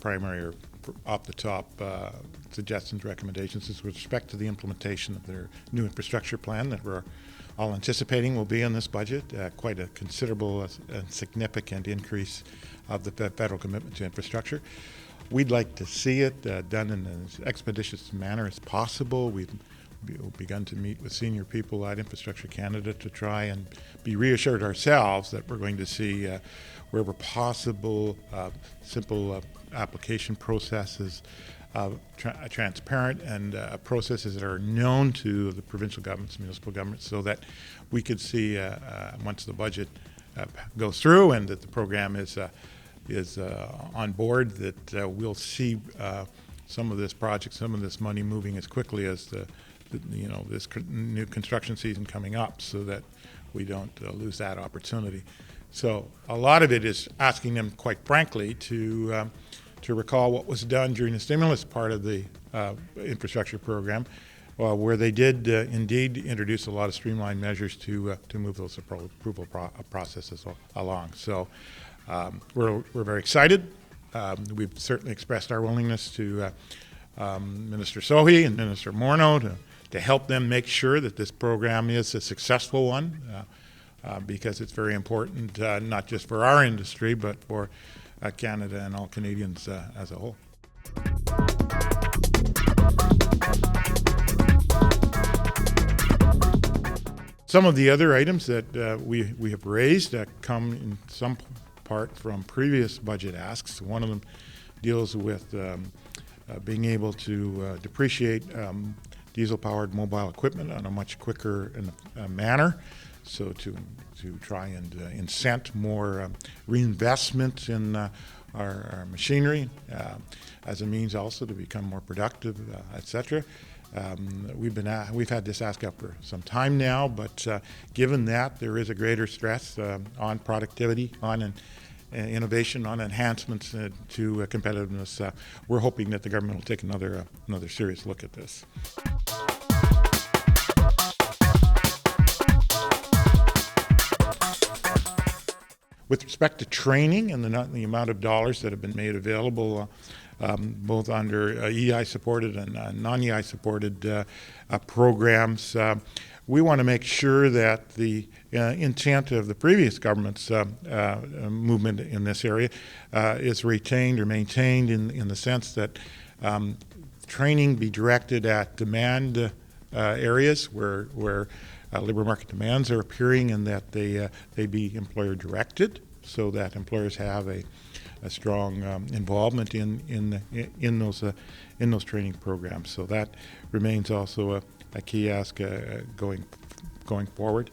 primary or off the top suggestions, recommendations is with respect to the implementation of their new infrastructure plan that we're all anticipating will be in this budget, quite a considerable and significant increase of the federal commitment to infrastructure. We'd like to see it done in as expeditious manner as possible. We've begun to meet with senior people at Infrastructure Canada to try and be reassured ourselves that we're going to see, wherever possible, simple application processes, transparent and processes that are known to the provincial governments, municipal governments, so that we could see once the budget goes through and that the program is on board, that we'll see some of this project, some of this money moving as quickly as this new construction season coming up, so that we don't lose that opportunity. So a lot of it is asking them, quite frankly, to recall what was done during the stimulus part of the infrastructure program, where they did indeed introduce a lot of streamlined measures to move those approval processes along. So we're very excited. We've certainly expressed our willingness to Minister Sohi and Minister Morneau to help them make sure that this program is a successful one, because it's very important, not just for our industry, but for Canada and all Canadians as a whole. Some of the other items that we have raised come in some part from previous budget asks. One of them deals with being able to depreciate diesel-powered mobile equipment on a much quicker manner, so to try and incent more reinvestment in our machinery as a means also to become more productive, etc. We've had this ask up for some time now, but given that there is a greater stress on productivity, on innovation, on enhancements to competitiveness, we're hoping that the government will take another serious look at this. With respect to training and the amount of dollars that have been made available, both under EI-supported and non-EI-supported programs, we want to make sure that the intent of the previous government's movement in this area is retained or maintained in the sense that training be directed at demand areas where labor market demands are appearing, and that they be employer directed, so that employers have a strong involvement in those training programs. So that remains also a key ask going forward.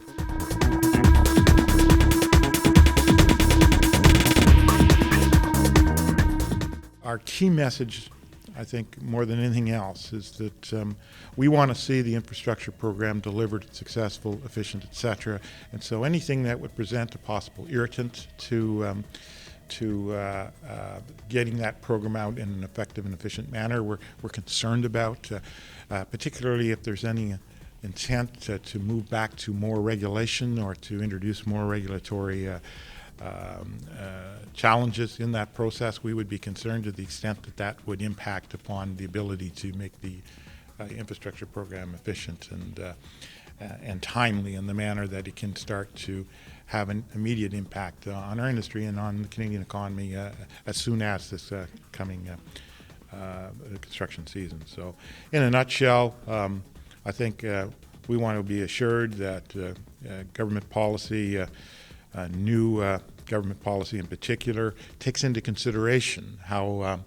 Our key message, I think, more than anything else, is that we want to see the infrastructure program delivered, successful, efficient, etc. And so anything that would present a possible irritant to getting that program out in an effective and efficient manner, we're concerned about, particularly if there's any intent to move back to more regulation or to introduce more regulatory challenges in that process. We would be concerned to the extent that that would impact upon the ability to make the infrastructure program efficient and timely in the manner that it can start to have an immediate impact on our industry and on the Canadian economy as soon as this coming construction season. So in a nutshell, I think we want to be assured that government policy, new government policy in particular, takes into consideration how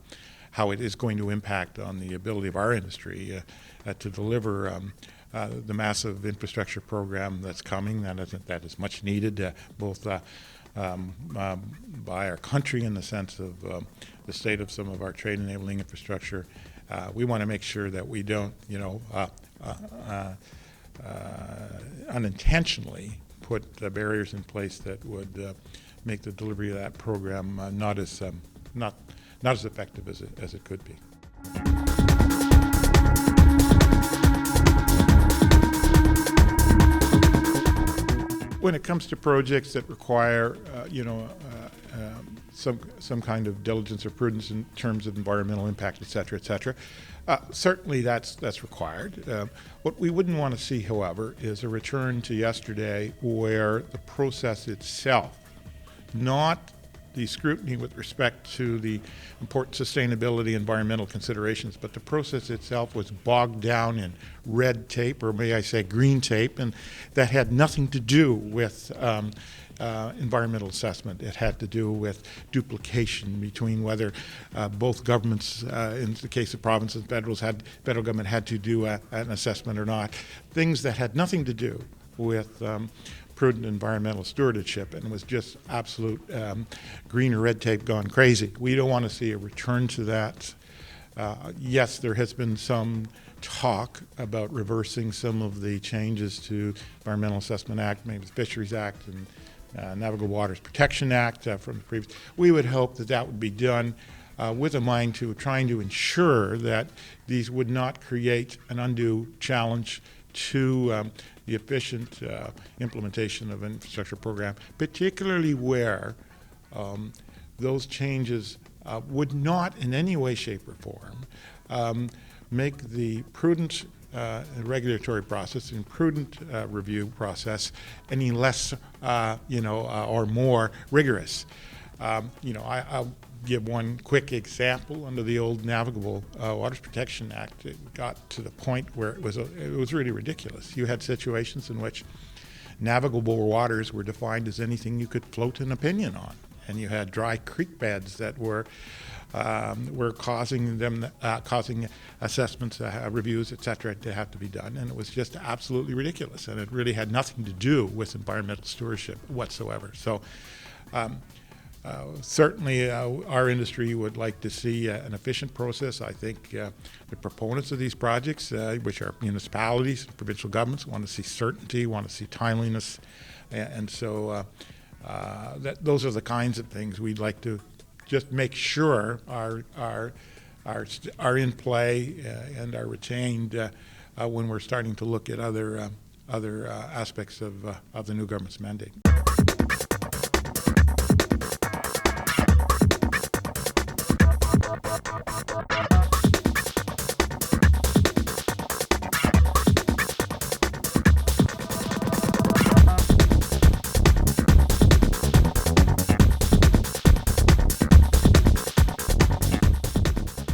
it is going to impact on the ability of our industry to deliver the massive infrastructure program that's coming. That is much needed, both by our country in the sense of the state of some of our trade enabling infrastructure. We want to make sure that we don't, unintentionally put barriers in place that would make the delivery of that program not as effective as it could be. When it comes to projects that require, some kind of diligence or prudence in terms of environmental impact, et cetera, et cetera. Certainly that's required. What we wouldn't want to see, however, is a return to yesterday where the process itself, not the scrutiny with respect to the important sustainability environmental considerations, but the process itself was bogged down in red tape, or may I say green tape, and that had nothing to do with environmental assessment. It had to do with duplication between whether both governments, in the case of provinces and federal government had to do an assessment or not. Things that had nothing to do with prudent environmental stewardship, and it was just absolute green or red tape gone crazy. We don't want to see a return to that. Yes, there has been some talk about reversing some of the changes to Environmental Assessment Act, maybe the Fisheries Act and Navigable Waters Protection Act from the previous. We would hope that that would be done with a mind to trying to ensure that these would not create an undue challenge to the efficient implementation of an infrastructure program, particularly where those changes would not in any way, shape, or form make the prudent regulatory process and prudent review process any less, or more rigorous. I'll give one quick example. Under the old Navigable Waters Protection Act, it got to the point where it was really ridiculous. You had situations in which navigable waters were defined as anything you could float an opinion on, and you had dry creek beds that were causing assessments, reviews, et cetera, to have to be done, and it was just absolutely ridiculous, and it really had nothing to do with environmental stewardship whatsoever. So. Certainly, our industry would like to see an efficient process. I think the proponents of these projects, which are municipalities, provincial governments, want to see certainty, want to see timeliness, and so those are the kinds of things we'd like to just make sure are in play and are retained when we're starting to look at other aspects of the new government's mandate.